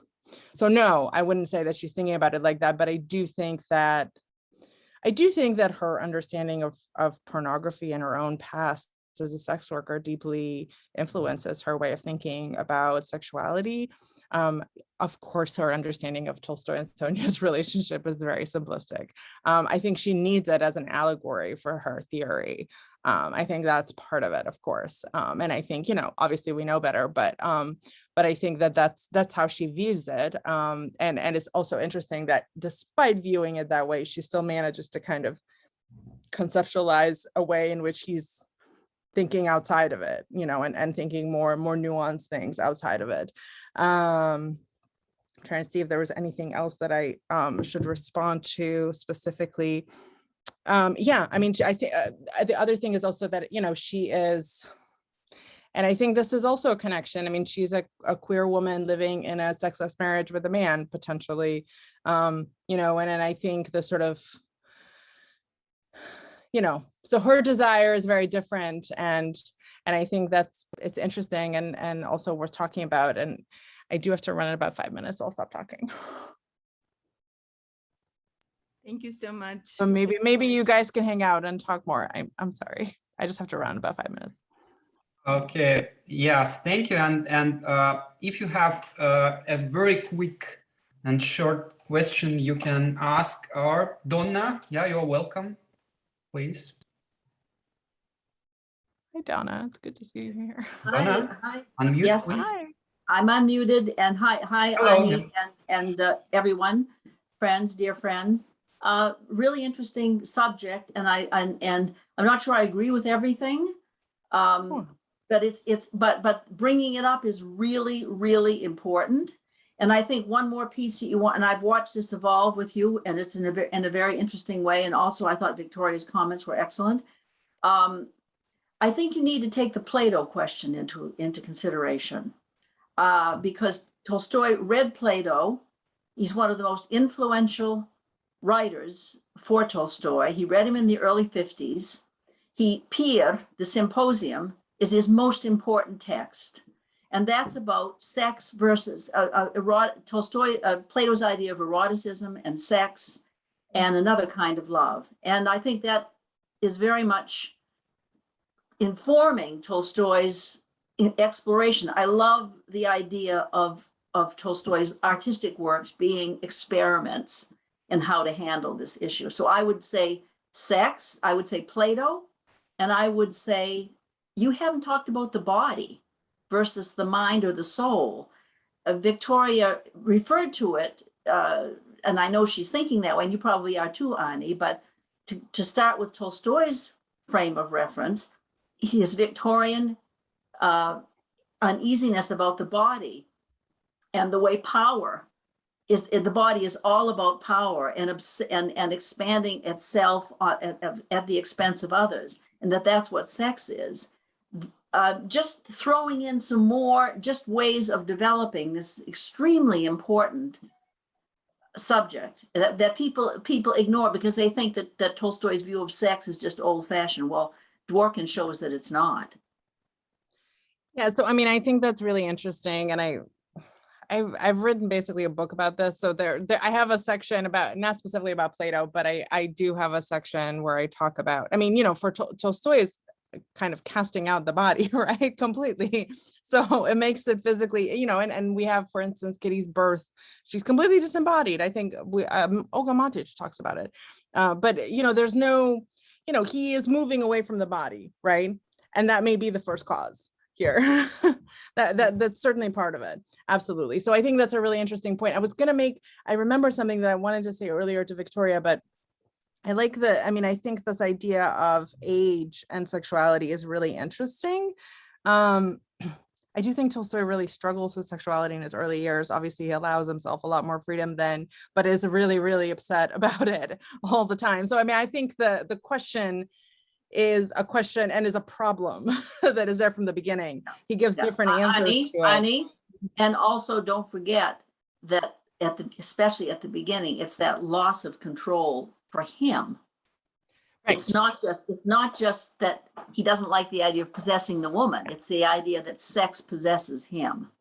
So no, I wouldn't say that she's thinking about it like that, but I do think that her understanding of pornography and her own past as a sex worker deeply influences her way of thinking about sexuality. Of course, her understanding of Tolstoy and Sonia's relationship is very simplistic. I think she needs it as an allegory for her theory. I think that's part of it, of course. And I think, obviously we know better, but I think that that's how she views it. And it's also interesting that despite viewing it that way, she still manages to kind of conceptualize a way in which he's thinking outside of it, and thinking more nuanced things outside of it. I'm trying to see if there was anything else that I should respond to specifically. Yeah, I mean, I think the other thing is also that, she is, and I think this is also a connection. I mean, she's a queer woman living in a sexless marriage with a man, potentially, and I think the sort of, so her desire is very different. And I think it's interesting and also worth talking about. And I do have to run in about 5 minutes. So I'll stop talking. Thank you so much. So maybe you guys can hang out and talk more. I'm sorry. I just have to run in about 5 minutes. Okay. Yes. Thank you. And if you have a very quick and short question, you can ask our Donna. Yeah, you're welcome. Please. Hi, Donna. It's good to see you here. Donna, hi. unmute, Yes, please. hi. I'm unmuted, and hi, Hello. Ani, and everyone, dear friends. Really interesting subject, and I'm not sure I agree with everything, but bringing it up is really important. And I think one more piece that you want, and I've watched this evolve with you, and it's in a very interesting way. And also, I thought Victoria's comments were excellent. I think you need to take the Plato question into consideration, because Tolstoy read Plato. He's one of the most influential writers for Tolstoy. He read him in the early 50s. Pir, the Symposium, is his most important text. And that's about sex versus Plato's idea of eroticism and sex and another kind of love. And I think that is very much informing Tolstoy's exploration. I love the idea of Tolstoy's artistic works being experiments in how to handle this issue. So I would say sex, I would say Plato, and I would say you haven't talked about the body versus the mind or the soul. Victoria referred to it, and I know she's thinking that way, and you probably are too, Ani, but to start with Tolstoy's frame of reference, his Victorian uneasiness about the body and the way power is, the body is all about power and expanding itself at the expense of others, and that's what sex is. Just throwing in some more just ways of developing this extremely important subject that people ignore because they think that Tolstoy's view of sex is just old-fashioned. Well, Dworkin shows that it's not. Yeah, so I mean, I think that's really interesting, and I've written basically a book about this. So there I have a section about, not specifically about Plato, but I do have a section where I talk about, I mean, you know, for Tolstoy is kind of casting out the body, right, completely. So it makes it physically, you know, and we have, for instance, Kitty's birth. She's completely disembodied. I think Olga Matic talks about it. But, you know, there's no, you know, he is moving away from the body, right? And that may be the first cause here. That's certainly part of it. Absolutely. So I think that's a really interesting point. I remember something that I wanted to say earlier to Victoria, but I like I think this idea of age and sexuality is really interesting. I do think Tolstoy really struggles with sexuality in his early years. Obviously, he allows himself a lot more freedom then, but is really, really upset about it all the time. So, I mean, I think the question is a question and is a problem that is there from the beginning. He gives different answers to it. And also don't forget that especially at the beginning, it's that loss of control for him. Right. It's not just that he doesn't like the idea of possessing the woman. It's the idea that sex possesses him.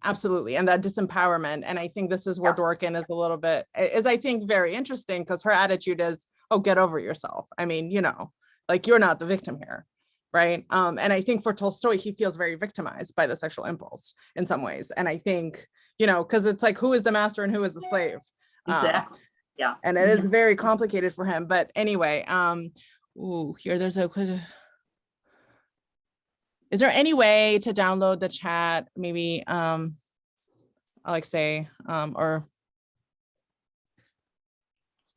Absolutely. And that disempowerment. And I think this is where Dworkin is a little bit, I think, very interesting, because her attitude is, oh, get over yourself. I mean, you know, like, you're not the victim here. Right. And I think for Tolstoy, he feels very victimized by the sexual impulse in some ways. And I think, you know, because it's like, who is the master and who is the slave? Exactly. Yeah. And it is very complicated for him. But anyway, there's is there any way to download the chat? Maybe Alexei, or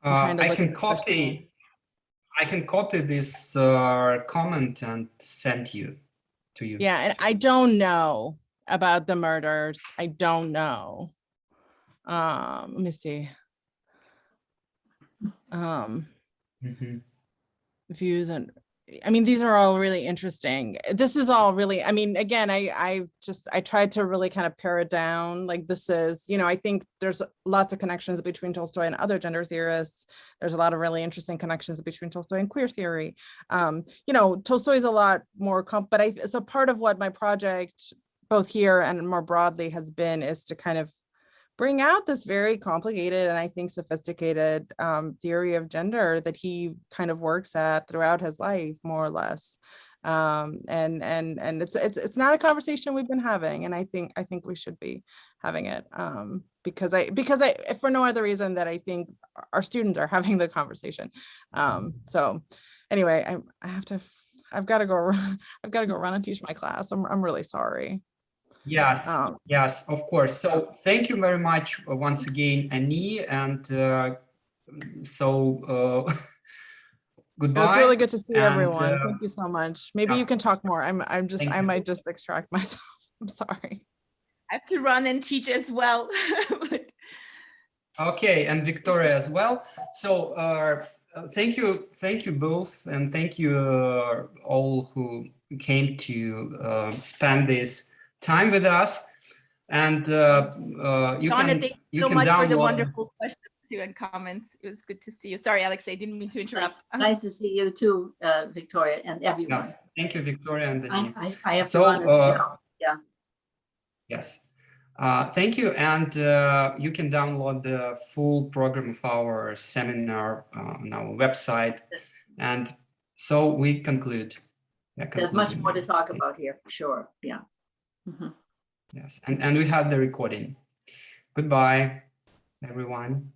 I can copy this comment and send to you. Yeah, and I don't know about the murders. I don't know. Let me see. Views and I mean, these are all really interesting. This is all really, I mean, again, I tried to really kind of pare it down. Like, this is, you know, I think there's lots of connections between Tolstoy and other gender theorists. There's a lot of really interesting connections between Tolstoy and queer theory. You know, Tolstoy is a lot more, so part of what my project, both here and more broadly, has been is to kind of bring out this very complicated and I think sophisticated theory of gender that he kind of works at throughout his life, more or less. And it's not a conversation we've been having, and I think we should be having it because I for no other reason that I think our students are having the conversation. So anyway, I've got to go run and teach my class. I'm really sorry. Yes, yes, of course. So thank you very much once again, Annie, and goodbye. It was really good to see everyone. Thank you so much. Maybe you can talk more. I might just extract myself. I'm sorry. I have to run and teach as well. Okay, and Victoria as well. So thank you both, and thank you all who came to spend this time with us. And you can download for the wonderful questions too and comments. It was good to see you. Sorry, Alex, I didn't mean to interrupt. Nice to see you too, Victoria, and everyone. Yes, thank you, Victoria and Annie. I have to run as well. Yeah. Yes. Thank you, and you can download the full program of our seminar on our website, And so we conclude. There's much more to talk about here, for sure. Yeah. Mhm. Yes, and we have the recording. Goodbye, everyone.